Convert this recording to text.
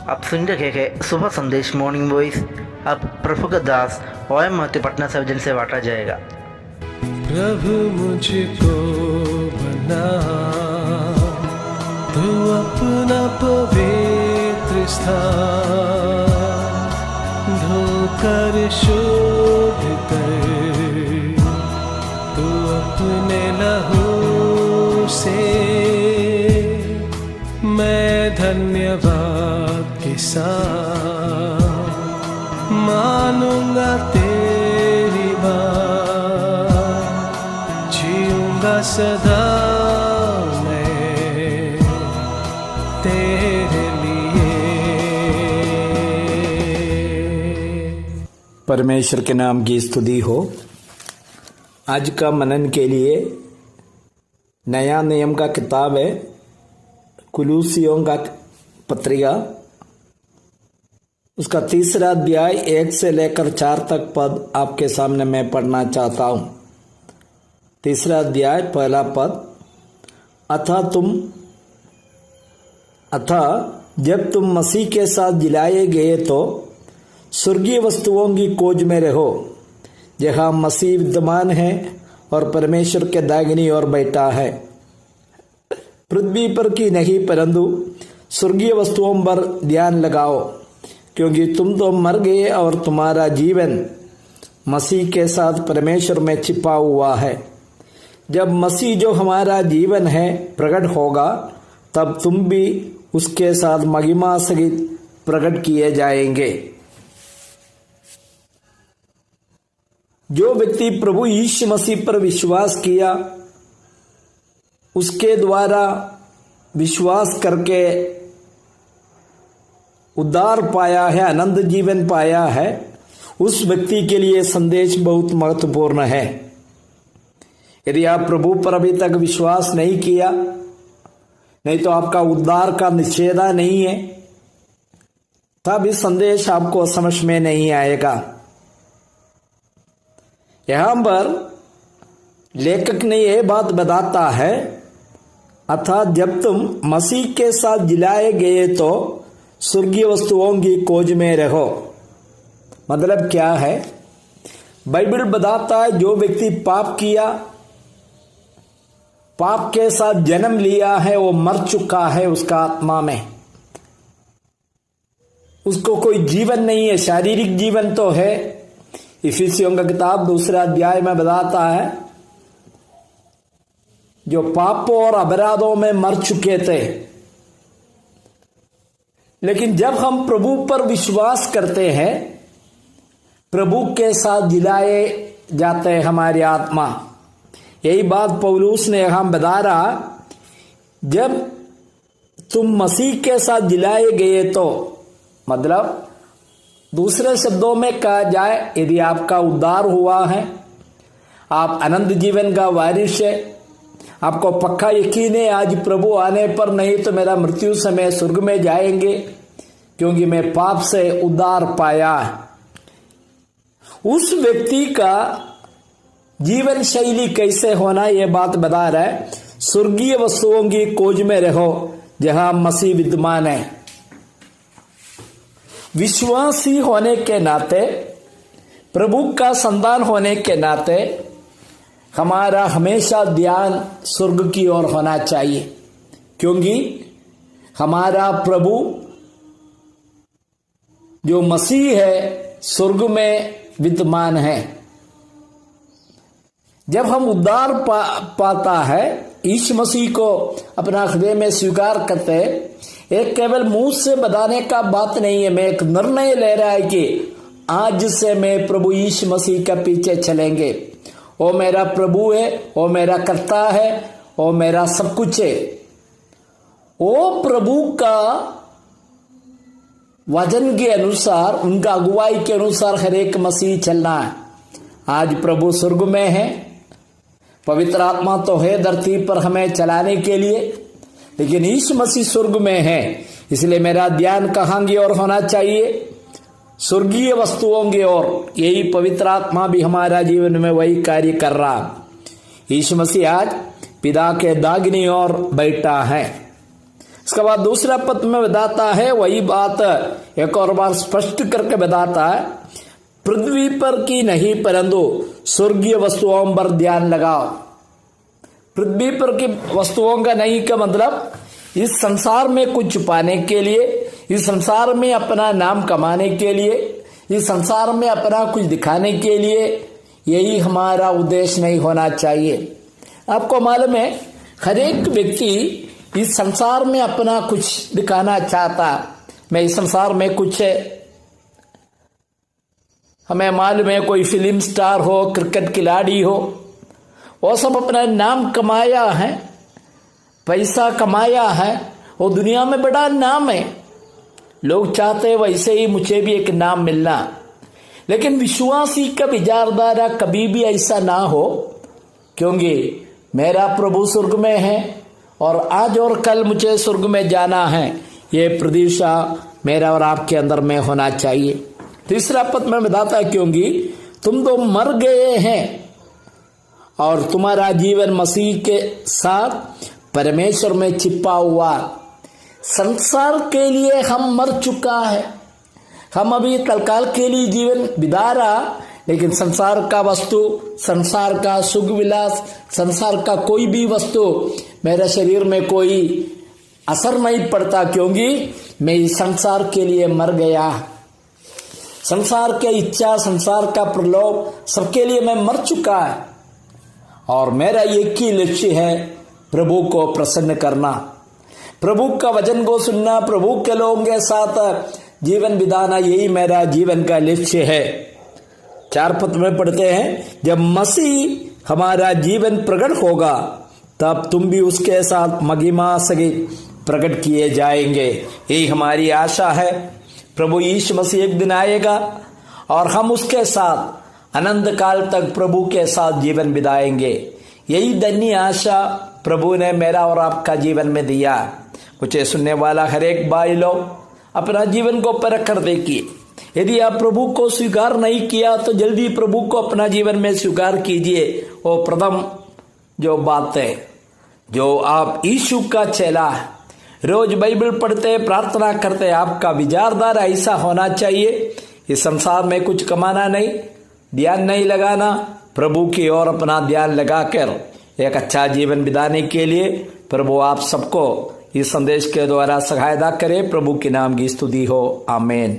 आप सुन रहे हैं सुबह संदेश मॉर्निंग वॉइस। अब प्रभु का दास ओएम महतो पटना सर्जन से बांटा जाएगा। प्रभु मुझको बना तू अपना पवित्र स्थान, धोकर शुद्ध कर तू अपने लहू से। मैं धन्यवाद के साथ मानूंगा तेरी बात, जीऊंगा सदा मैं तेरे लिए। परमेश्वर के नाम की स्तुति हो। आज का मनन के लिए नया नियम का किताब है कुलूसियों का पत्रिका, उसका 3 अध्याय 1 से लेकर 4 तक पद आपके सामने मैं पढ़ना चाहता हूँ। 3 अध्याय 1 पद, अतः जब तुम मसीह के साथ जिलाए गए तो स्वर्गीय वस्तुओं की खोज में रहो, जहाँ मसीह विद्यमान है और परमेश्वर के दाहिनी ओर बैठा है। पृथ्वी पर की नहीं परंतु स्वर्गीय वस्तुओं पर ध्यान लगाओ, क्योंकि तुम तो मर गए और तुम्हारा जीवन मसीह के साथ परमेश्वर में छिपा हुआ है। जब मसीह जो हमारा जीवन है प्रकट होगा, तब तुम भी उसके साथ महिमा सहित प्रकट किए जाएंगे। जो व्यक्ति प्रभु यीशु मसीह पर विश्वास किया, उसके द्वारा विश्वास करके उद्धार पाया है, अनंत जीवन पाया है, उस व्यक्ति के लिए संदेश बहुत महत्वपूर्ण है। यदि आप प्रभु पर अभी तक विश्वास नहीं किया, नहीं तो आपका उद्धार का निश्चय नहीं है, तब इस संदेश आपको समझ में नहीं आएगा। यहां पर लेखक ने यह बात बताता है, अर्थात जब तुम मसीह के साथ जिलाए गए तो स्वर्गीय वस्तुओं की खोज में रहो। मतलब क्या है? बाइबल बताता है जो व्यक्ति पाप किया, पाप के साथ जन्म लिया है, वो मर चुका है उसका आत्मा में, उसको कोई जीवन नहीं है। शारीरिक जीवन तो है, इफिसियों का किताब 2 अध्याय में बताता है, जो पापों और अपराधों में मर चुके थे। लेकिन जब हम प्रभु पर विश्वास करते हैं, प्रभु के साथ जिलाए जाते हैं हमारी आत्मा। यही बात पौलुस ने यहां बता रहा, जब तुम मसीह के साथ जिलाए गए तो, मतलब दूसरे शब्दों में कहा जाए, यदि आपका उद्धार हुआ है, आप अनंत जीवन का वारिस है, आपको पक्का यकीन है आज प्रभु आने पर नहीं तो मेरा मृत्यु समय स्वर्ग में जाएंगे, क्योंकि मैं पाप से उद्धार पाया। उस व्यक्ति का जीवन शैली कैसे होना, यह बात बता रहा है। स्वर्गीय वस्तुओं की खोज में रहो, जहां मसीह विद्यमान है। विश्वासी होने के नाते, प्रभु का संतान होने के नाते, हमारा हमेशा ध्यान स्वर्ग की ओर होना चाहिए, क्योंकि हमारा प्रभु जो मसीह है स्वर्ग में विद्यमान है। जब हम उद्धार पाता है, यीशु मसीह को अपना हृदय में स्वीकार करते हैं, एक केवल मुंह से बताने का बात नहीं है, मैं एक निर्णय ले रहा है कि आज से मैं प्रभु यीशु मसीह के पीछे चलेंगे। वो मेरा प्रभु है, वो मेरा कर्ता है, वो मेरा सब कुछ है। वो प्रभु का वचन के अनुसार, उनका अगुवाई के अनुसार हर एक मसीह चलना है। आज प्रभु स्वर्ग में है, पवित्र आत्मा तो है धरती पर हमें चलाने के लिए, लेकिन यीशु मसीह स्वर्ग में है, इसलिए मेरा ध्यान कहाँ की ओर होना चाहिए? स्वर्गीय वस्तुओं की ओर। यही पवित्र आत्मा भी हमारा जीवन में वही कार्य कर रहा। यीशु मसीह आज पिता के दाहिनी ओर बैठा है। उसके बाद दूसरा पद में बताता है, वही बात एक और बार स्पष्ट करके बताता है, पृथ्वी पर की नहीं परंतु स्वर्गीय वस्तुओं पर ध्यान लगाओ। पृथ्वी पर की वस्तुओं का नहीं का मतलब इस संसार में कुछ पाने के लिए, इस संसार में अपना नाम कमाने के लिए, इस संसार में अपना कुछ दिखाने के लिए, यही हमारा उद्देश्य नहीं होना चाहिए। आपको मालूम है, हर एक व्यक्ति इस संसार में अपना कुछ दिखाना चाहता, मैं इस संसार में कुछ है। हमें मालूम है कोई फिल्म स्टार हो, क्रिकेट खिलाड़ी हो, वो सब अपना नाम कमाया है, पैसा कमाया है, वो दुनिया में बड़ा नाम है। लोग चाहते वैसे ही मुझे भी एक नाम मिलना, लेकिन विश्वासी का विचारधारा कभी भी ऐसा ना हो, क्योंकि मेरा प्रभु स्वर्ग में है और आज और कल मुझे स्वर्ग में जाना है, ये प्रतीक्षा मेरा और आपके अंदर में होना चाहिए। तीसरा पद में बताता है, क्योंकि तुम तो मर गए हैं और तुम्हारा जीवन मसीह के साथ परमेश्वर में छिपा हुआ। संसार के लिए हम मर चुका है, हम अभी तत्काल के लिए जीवन बिता रहा, लेकिन संसार का वस्तु, संसार का सुख विलास, संसार का कोई भी वस्तु मेरे शरीर में कोई असर नहीं पड़ता, क्योंकि मैं इस संसार के लिए मर गया। संसार के इच्छा, संसार का प्रलोभ, सबके लिए मैं मर चुका है और मेरा एक ही लक्ष्य है, प्रभु को प्रसन्न करना, प्रभु का वचन को सुनना, प्रभु के लोगों के साथ जीवन बिताना, यही मेरा जीवन का लक्ष्य है। 4 पद में पढ़ते हैं, जब मसीह हमारा जीवन प्रकट होगा तब तुम भी उसके साथ महिमा सहित प्रकट किए जाएंगे। यही हमारी आशा है। प्रभु यीशु मसीह एक दिन आएगा और हम उसके साथ अनंत काल तक प्रभु के साथ जीवन बिताएंगे। यही धन्य आशा प्रभु ने मेरा और आपका जीवन में दिया। मुझे सुनने वाला हर एक भाई लोग अपना जीवन को परख कर देखिए। यदि आप प्रभु को स्वीकार नहीं किया तो जल्दी प्रभु को अपना जीवन में स्वीकार कीजिए। वो प्रथम जो बात है, जो आप यीशु का चेला है, रोज बाइबल पढ़ते, प्रार्थना करते, आपका विचारधारा ऐसा होना चाहिए, इस संसार में कुछ कमाना नहीं, ध्यान नहीं लगाना, प्रभु की ओर अपना ध्यान लगाकर एक अच्छा जीवन बिताने के लिए प्रभु आप सबको इस संदेश के द्वारा सहायता करे। प्रभु के नाम की स्तुति हो, आमीन।